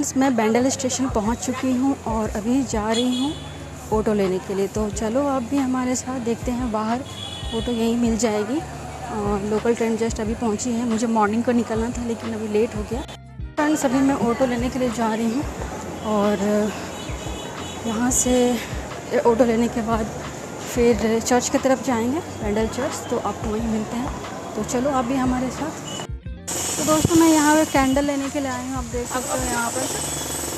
Friends, मैं बैंडल station पहुंच चुकी हूं और अभी जा रही हूं ऑटो लेने के लिए। तो चलो आप भी हमारे साथ, देखते हैं बाहर ऑटो यहीं मिल जाएगी। लोकल ट्रेन जस्ट अभी पहुंची है। मुझे मॉर्निंग को निकलना था लेकिन अभी लेट हो गया। फ्रेंड्स, अभी मैं ऑटो लेने के लिए जा रही हूँ और यहाँ से ऑटो लेने के बाद फिर चर्च की तरफ जाएंगे, बैंडल चर्च। तो आपको वहीं मिलते हैं। तो चलो आप भी हमारे साथ। तो दोस्तों, मैं यहाँ पे कैंडल लेने के लिए आई हूँ। आप देख सकते हो यहाँ पर।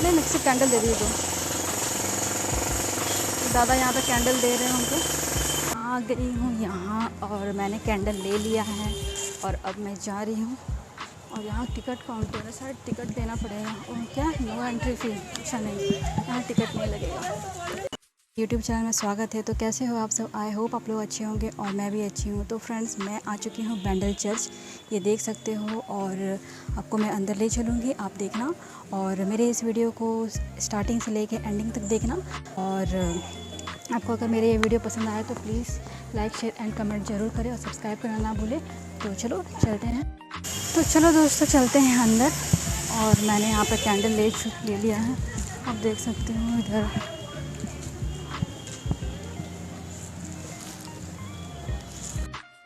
नहीं, मिक्सी कैंडल दे दीजिए। तो दादा यहाँ पे कैंडल दे रहे हैं उनको। आ गई हूँ यहाँ और मैंने कैंडल ले लिया है और अब मैं जा रही हूँ। और यहाँ टिकट काउंटर है, शायद टिकट देना पड़ेगा। और क्या, नो एंट्री फ़ी? अच्छा नहीं, यहाँ टिकट नहीं लगेगा। यूट्यूब चैनल में स्वागत है। तो कैसे हो आप सब? आई होप आप लोग अच्छे होंगे और मैं भी अच्छी हूँ। तो फ्रेंड्स, मैं आ चुकी हूँ बैंडल चर्च, ये देख सकते हो। और आपको मैं अंदर ले चलूँगी, आप देखना। और मेरे इस वीडियो को स्टार्टिंग से लेके एंडिंग तक देखना। और आपको अगर मेरे ये वीडियो पसंद आए तो please like, share and comment ज़रूर करें और सब्सक्राइब करना ना भूलें। तो चलो चलते हैं। तो चलो दोस्तों, चलते हैं अंदर। और मैंने यहाँ पर कैंडल ले लिया है, आप देख सकते हो। इधर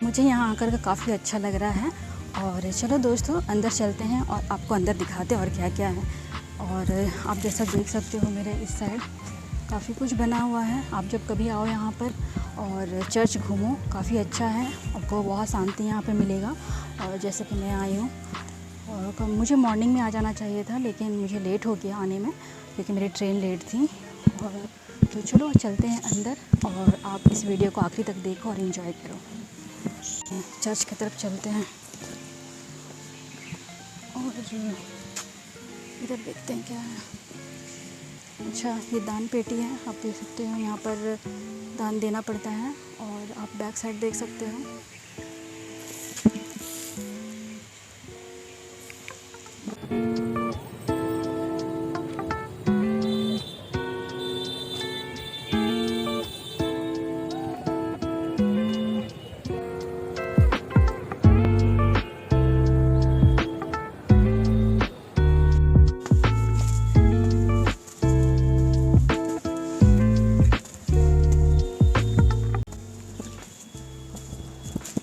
मुझे यहाँ आकर के काफ़ी अच्छा लग रहा है। और चलो दोस्तों, अंदर चलते हैं और आपको अंदर दिखाते हैं और क्या क्या है। और आप जैसा देख सकते हो, मेरे इस साइड काफ़ी कुछ बना हुआ है। आप जब कभी आओ यहाँ पर और चर्च घूमो, काफ़ी अच्छा है। आपको बहुत शांति यहाँ पे मिलेगा। और जैसे कि मैं आई हूँ, और मुझे मॉर्निंग में आ जाना चाहिए था लेकिन मुझे लेट हो गया आने में, क्योंकि मेरी ट्रेन लेट थी। और तो चलो चलते हैं अंदर और आप इस वीडियो को आखिरी तक देखो और इन्जॉय करो। चर्च की तरफ चलते हैं और इधर देखते हैं क्या है। अच्छा, ये दान पेटी है, आप देख सकते हो। यहाँ पर दान देना पड़ता है। और आप बैक साइड देख सकते हो।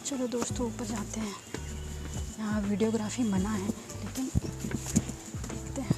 चलो दोस्तों, ऊपर जाते हैं। यहाँ वीडियोग्राफी मना है लेकिन देखते हैं।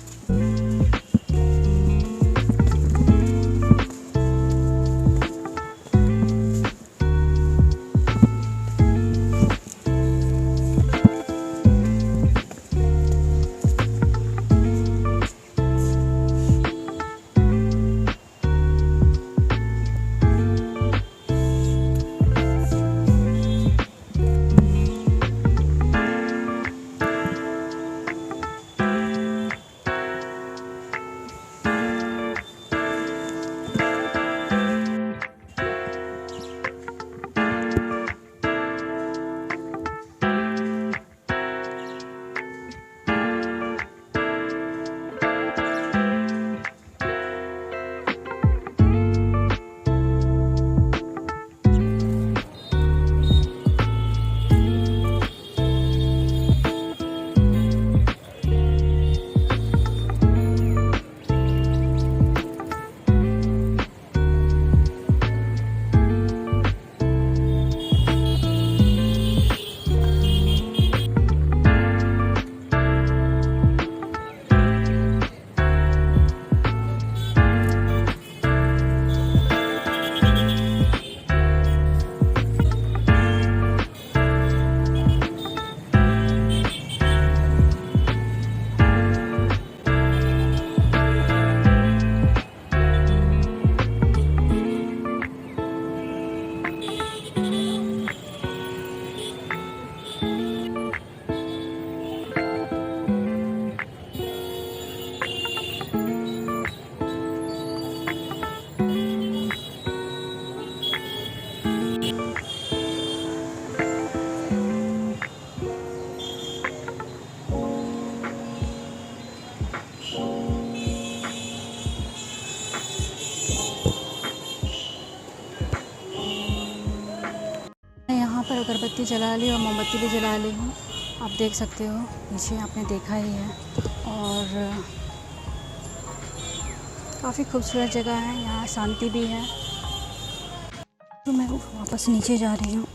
यहाँ पर अगरबत्ती जला ली और मोमबत्ती भी जला ली हूँ। आप देख सकते हो, पीछे आपने देखा ही है। और काफ़ी खूबसूरत जगह है, यहाँ शांति भी है। तो मैं वापस नीचे जा रही हूँ।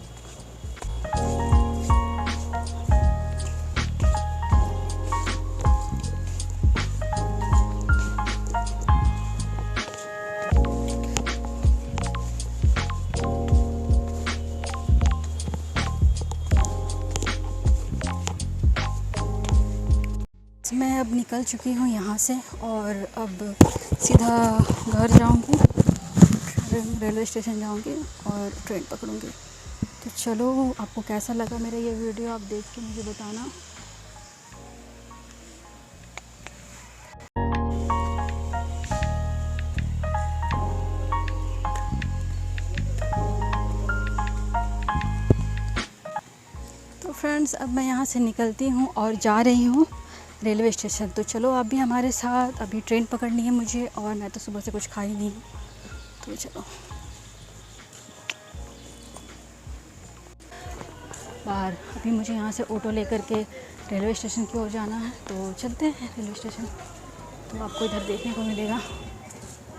मैं अब निकल चुकी हूँ यहाँ से और अब सीधा घर जाऊँगी, रेलवे स्टेशन जाऊँगी और ट्रेन पकड़ूँगी। तो चलो, आपको कैसा लगा मेरा ये वीडियो, आप देख के मुझे बताना। तो फ्रेंड्स, अब मैं यहाँ से निकलती हूँ और जा रही हूँ रेलवे स्टेशन। तो चलो आप भी हमारे साथ, अभी ट्रेन पकड़नी है मुझे और मैं तो सुबह से कुछ खाई नहीं हूँ। तो चलो बाहर, अभी मुझे यहाँ से ऑटो लेकर के रेलवे स्टेशन की ओर जाना है। तो चलते हैं रेलवे स्टेशन। तो आपको इधर देखने को मिलेगा,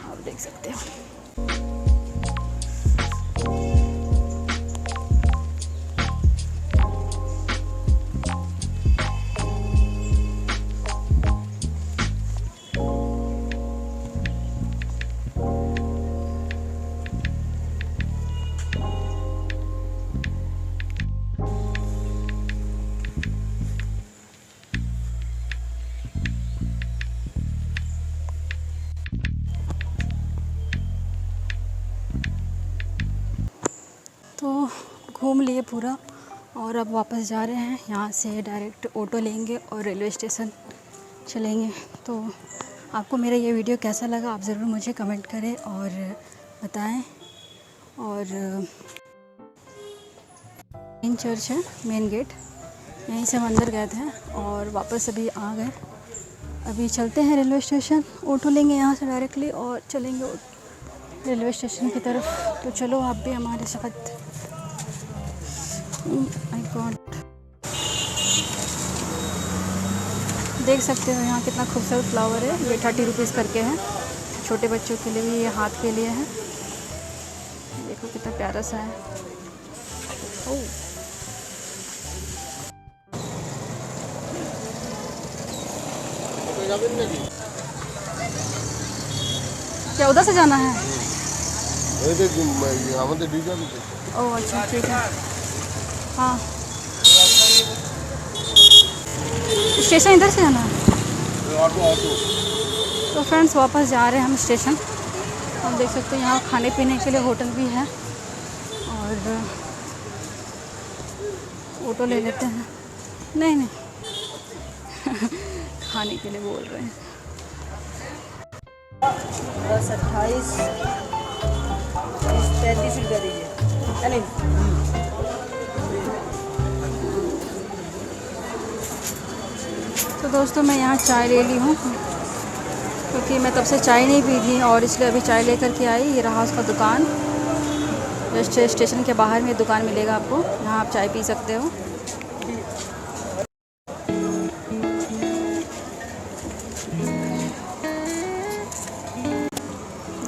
आप देख सकते हो। तो घूम लिए पूरा और अब वापस जा रहे हैं। यहाँ से डायरेक्ट ऑटो लेंगे और रेलवे स्टेशन चलेंगे। तो आपको मेरा ये वीडियो कैसा लगा, आप ज़रूर मुझे कमेंट करें और बताएं। और मेन चर्च है, मेन गेट, यहीं से हम अंदर गए थे और वापस अभी आ गए। अभी चलते हैं रेलवे स्टेशन, ऑटो लेंगे यहाँ से डायरेक्टली और चलेंगे रेलवे स्टेशन की तरफ। तो चलो आप भी हमारे साथ। माय गॉड, देख सकते हो यहाँ कितना खूबसूरत फ्लावर है। ये 30 रुपीज़ करके है, छोटे बच्चों के लिए भी, ये हाथ के लिए है। देखो कितना प्यारा सा है। ओह, क्या उधर से जाना है? ओह अच्छा, ठीक है। हाँ, स्टेशन इधर से जाना है। तो फ्रेंड्स, वापस जा रहे हैं हम स्टेशन। आप देख सकते हैं यहाँ खाने पीने के लिए होटल भी है और ऑटो ले लेते हैं। नहीं नहीं खाने के लिए बोल रहे हैं। 10, 28, 33 रुपया दीजिए। नहीं, तो दोस्तों, मैं यहाँ चाय ले ली हूँ क्योंकि मैं तब से चाय नहीं पी थी और इसलिए अभी चाय लेकर के आई। ये रहा उसका दुकान, जस्ट स्टेशन के बाहर में दुकान मिलेगा आपको, यहाँ आप चाय पी सकते हो।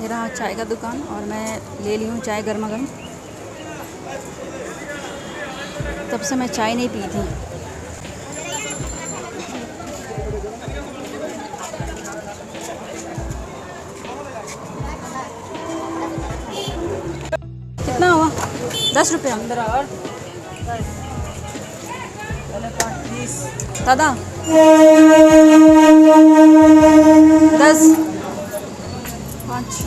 ये रहा चाय का दुकान और मैं ले ली हूँ चाय गर्मा गर्म। तब से मैं चाय नहीं पी थी। कितना हुआ? 10 रुपया। 15 और 30 दादा 10 5।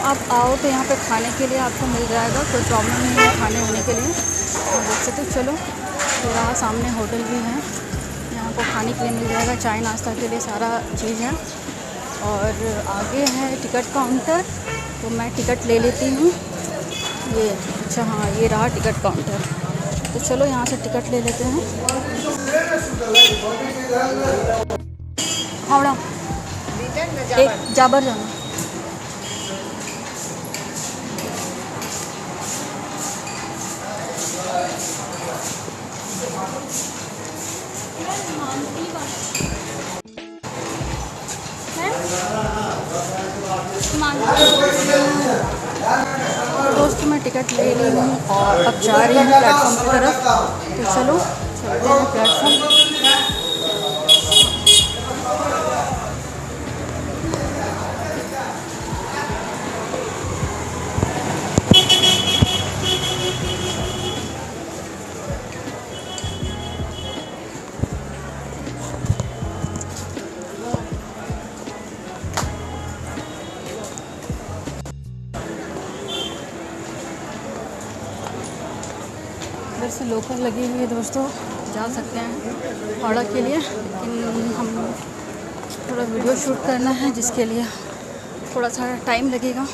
आप आओ तो यहाँ पे खाने के लिए आपको मिल जाएगा, कोई प्रॉब्लम नहीं है खाने होने के लिए। आप देख सकते हो। चलो, तो रहा सामने होटल भी है, यहाँ को खाने के लिए मिल जाएगा, चाय नाश्ता के लिए सारा चीज़ है। और आगे है टिकट काउंटर, तो मैं टिकट ले लेती हूँ। ये अच्छा, हाँ, ये रहा टिकट काउंटर। तो चलो यहाँ से टिकट ले लेते हैं। हावड़ा एक जाबर जाना। दोस्तों मैं टिकट ले ली हूँ और अब जा रही हूँ प्लेटफॉर्म की तरफ। तो चलो चलते हैं प्लेटफॉर्म। इधर से लोकल लगी हुई है दोस्तों, जा सकते हैं हावड़ा के लिए, लेकिन हम थोड़ा वीडियो शूट करना है जिसके लिए थोड़ा सा टाइम लगेगा।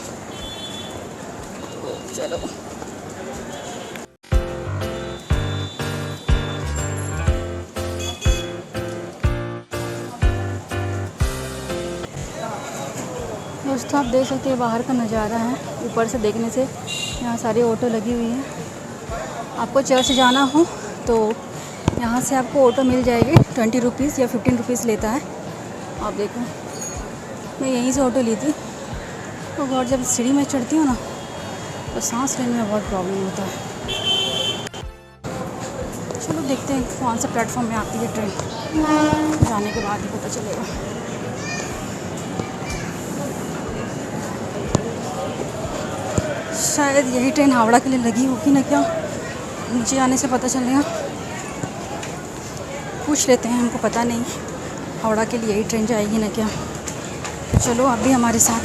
चलो दोस्तों आप देख सकते हैं बाहर का नज़ारा है, ऊपर से देखने से यहाँ सारी ऑटो लगी हुई हैं। आपको चर्च जाना हो तो यहाँ से आपको ऑटो मिल जाएगी, 20 रुपीज़ या 15 रुपीज़ लेता है। आप देखो मैं यहीं से ऑटो ली थी, तो और जब सीढ़ी में चढ़ती हूँ ना तो सांस लेने में बहुत प्रॉब्लम होता है। चलो देखते हैं कौन सा प्लेटफॉर्म में आती है ट्रेन, जाने के बाद ही पता चलेगा। शायद यही ट्रेन हावड़ा के लिए लगी होगी ना, क्या नीचे आने से पता चलेगा। पूछ लेते हैं, हमको पता नहीं हावड़ा के लिए यही ट्रेन जाएगी ना क्या। चलो आप भी हमारे साथ।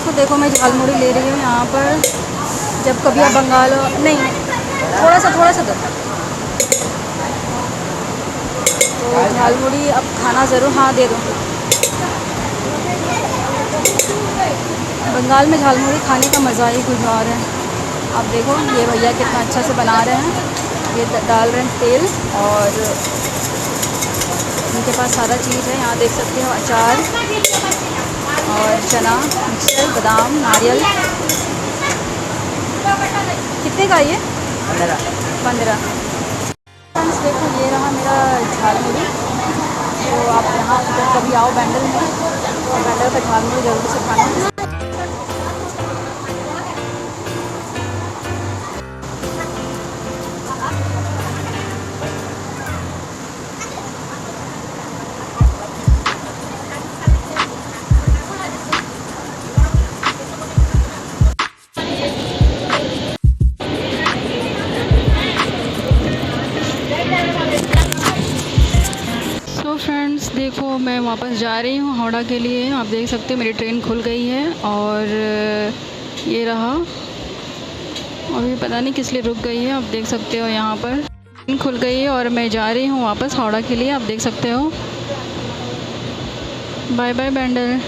तो देखो मैं झालमुड़ी ले रही हूँ यहाँ पर। जब कभी आप बंगाल नहीं थोड़ा सा दो, तो झालमुड़ी अब खाना ज़रूर, हाँ दे दो। बंगाल में झालमुड़ी खाने का मज़ा ही कुछ और है। आप देखो ये भैया कितना अच्छा से बना रहे हैं, ये डाल रहे हैं तेल, और इनके पास सारा चीज़ है। यहाँ देख सकते हो अचार और चना मिक्सचर, बादाम, नारियल। कितने का ये? 15। फ्रेंड्स देखो ये रहा मेरा झालमुड़ी। तो आप यहाँ अगर कभी आओ बैंडल में, और बैंडल का झालमुड़ी जरूर से खाना। तो फ्रेंड्स देखो मैं वापस जा रही हूँ हावड़ा के लिए। आप देख सकते हो मेरी ट्रेन खुल गई है, और ये रहा। अभी पता नहीं किस लिए रुक गई है। आप देख सकते हो यहाँ पर ट्रेन खुल गई है और मैं जा रही हूँ वापस हावड़ा के लिए। आप देख सकते हो। Bye bye बैंडल।